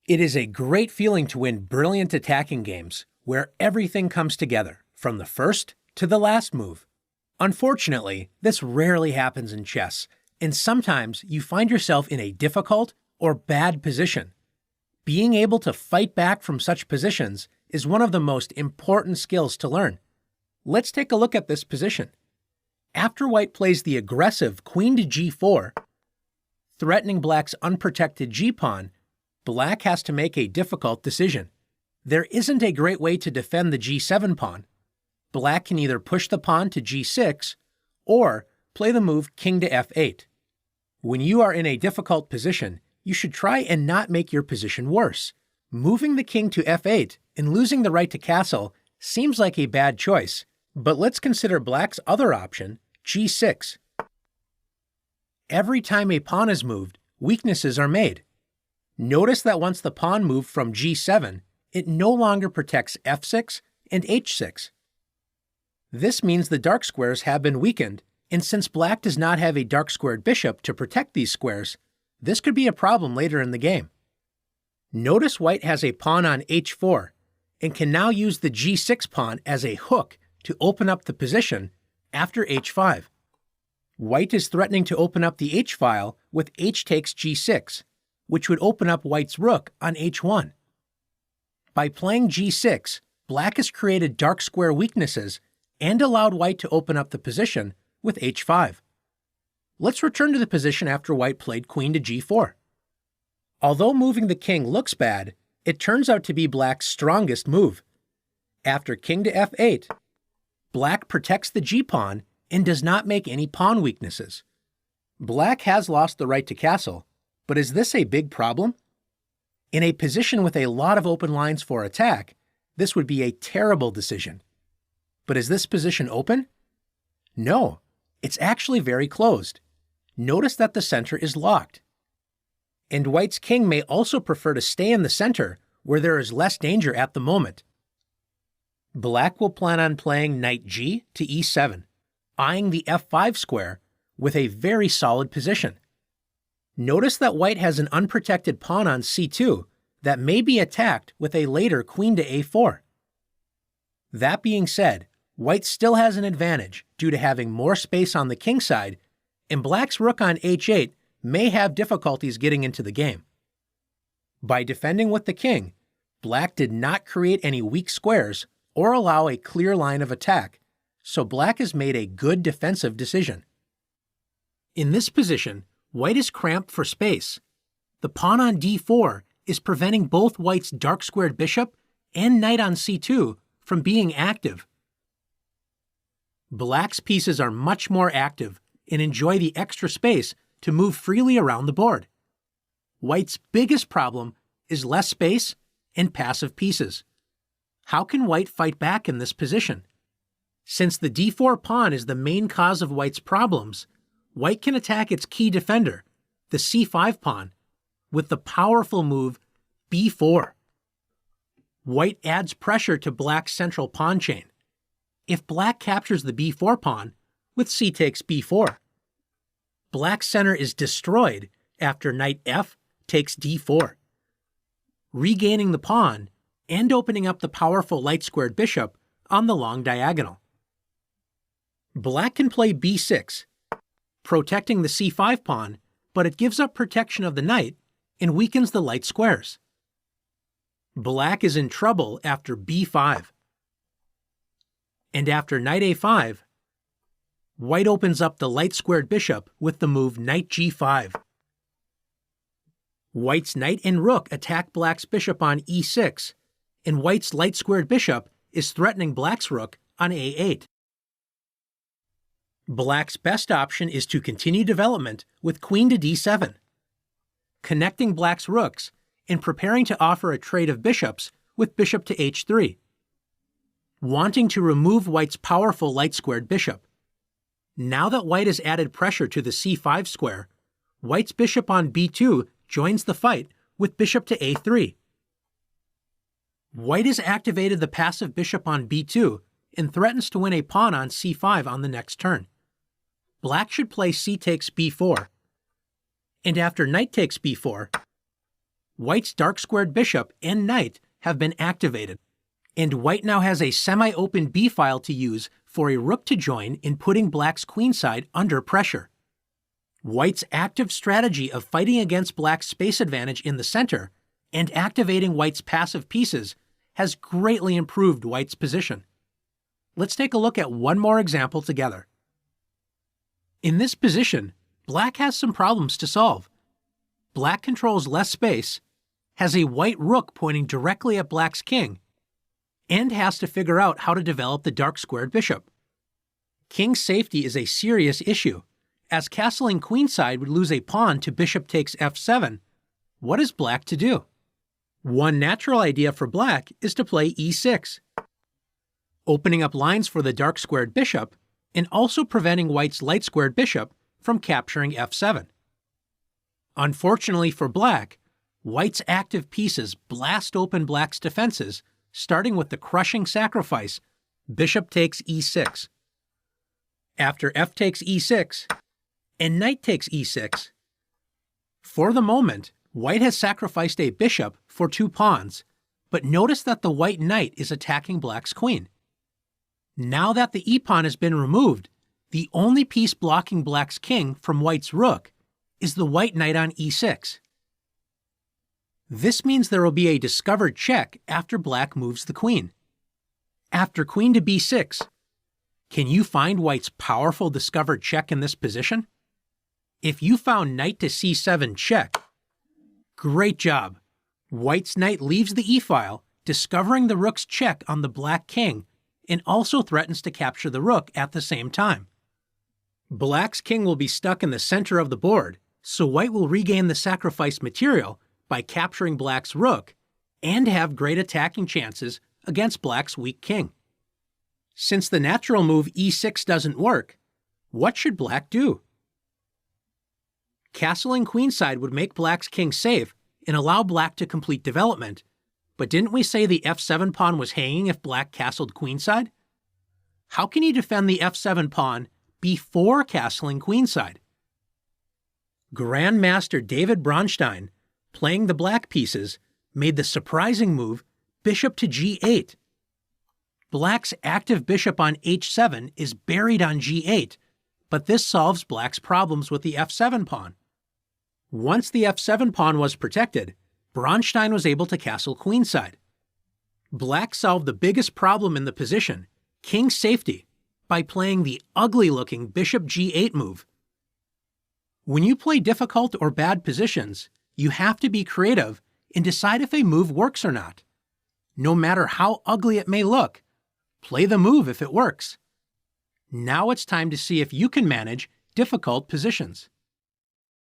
It is a great feeling to win brilliant attacking games where everything comes together, from the first to the last move. Unfortunately, this rarely happens in chess, and sometimes you find yourself in a difficult or bad position. Being able to fight back from such positions is one of the most important skills to learn. Let's take a look at this position. After white plays the aggressive queen to g4, threatening black's unprotected g-pawn, black has to make a difficult decision. There isn't a great way to defend the g7 pawn. Black can either push the pawn to g6 or play the move king to f8. When you are in a difficult position, you should try and not make your position worse. Moving the king to f8 and losing the right to castle seems like a bad choice, but let's consider black's other option, g6. Every time a pawn is moved, weaknesses are made. Notice that once the pawn moved from g7, it no longer protects f6 and h6. This means the dark squares have been weakened, and since black does not have a dark squared bishop to protect these squares, this could be a problem later in the game. Notice white has a pawn on h4, and can now use the g6 pawn as a hook to open up the position after h5. White is threatening to open up the h-file with h takes g6, which would open up white's rook on h1. By playing g6, black has created dark square weaknesses and allowed white to open up the position with h5. Let's return to the position after white played queen to g4. Although moving the king looks bad, it turns out to be black's strongest move. After king to f8, black protects the g-pawn and does not make any pawn weaknesses. Black has lost the right to castle, but is this a big problem? In a position with a lot of open lines for attack, this would be a terrible decision. But is this position open? No, it's actually very closed. Notice that the center is locked. And white's king may also prefer to stay in the center where there is less danger at the moment. Black will plan on playing knight g to e7, eyeing the f5 square with a very solid position. Notice that white has an unprotected pawn on c2 that may be attacked with a later queen to a4. That being said, white still has an advantage due to having more space on the king side, and black's rook on h8 may have difficulties getting into the game. By defending with the king, black did not create any weak squares or allow a clear line of attack, so black has made a good defensive decision. In this position, white is cramped for space. The pawn on d4 is preventing both white's dark squared bishop and knight on c2 from being active. Black's pieces are much more active and enjoy the extra space to move freely around the board. White's biggest problem is less space and passive pieces. How can white fight back in this position? Since the d4 pawn is the main cause of white's problems, white can attack its key defender, the c5 pawn, with the powerful move b4. White adds pressure to black's central pawn chain. If black captures the b4 pawn with c takes b4, black's center is destroyed after knight f takes d4, regaining the pawn and opening up the powerful light-squared bishop on the long diagonal. Black can play b6, protecting the c5 pawn, but it gives up protection of the knight and weakens the light squares. Black is in trouble after b5. And after knight a5, white opens up the light-squared bishop with the move knight g5. White's knight and rook attack black's bishop on e6, and white's light-squared bishop is threatening black's rook on a8. Black's best option is to continue development with queen to d7, connecting black's rooks and preparing to offer a trade of bishops with bishop to h3, wanting to remove white's powerful light-squared bishop. Now that white has added pressure to the c5 square, white's bishop on b2 joins the fight with bishop to a3. White has activated the passive bishop on b2 and threatens to win a pawn on c5 on the next turn. Black should play c takes b4. And after knight takes b4, White's dark squared bishop and knight have been activated, and White now has a semi-open b-file to use for a rook to join in putting Black's queenside under pressure. White's active strategy of fighting against Black's space advantage in the center and activating White's passive pieces has greatly improved White's position. Let's take a look at one more example together. In this position, Black has some problems to solve. Black controls less space, has a white rook pointing directly at Black's king, and has to figure out how to develop the dark squared bishop. King safety is a serious issue, as castling queenside would lose a pawn to bishop takes f7. What is Black to do? One natural idea for Black is to play e6, opening up lines for the dark squared bishop and also preventing White's light squared bishop from capturing f7. Unfortunately for Black, White's active pieces blast open Black's defenses, starting with the crushing sacrifice, bishop takes e6. After f takes e6, and knight takes e6. For the moment, White has sacrificed a bishop for 2 pawns, but notice that the white knight is attacking Black's queen. Now that the e-pawn has been removed, the only piece blocking Black's king from White's rook is the white knight on e6. This means there will be a discovered check after Black moves the queen. After queen to b6, can you find White's powerful discovered check in this position? If you found knight to c7 check, great job. White's knight leaves the e-file, discovering the rook's check on the Black king, and also threatens to capture the rook at the same time. Black's king will be stuck in the center of the board, so White will regain the sacrificed material by capturing Black's rook and have great attacking chances against Black's weak king. Since the natural move e6 doesn't work, what should Black do? Castling queenside would make Black's king safe and allow Black to complete development, but didn't we say the f7 pawn was hanging if Black castled queenside? How can you defend the f7 pawn before castling queenside? Grandmaster David Bronstein, playing the Black pieces, made the surprising move bishop to g8. Black's active bishop on h7 is buried on g8, but this solves Black's problems with the f7 pawn. Once the f7 pawn was protected, Bronstein was able to castle queenside. Black solved the biggest problem in the position, king safety, by playing the ugly-looking bishop g8 move. When you play difficult or bad positions, you have to be creative and decide if a move works or not. No matter how ugly it may look, play the move if it works. Now it's time to see if you can manage difficult positions.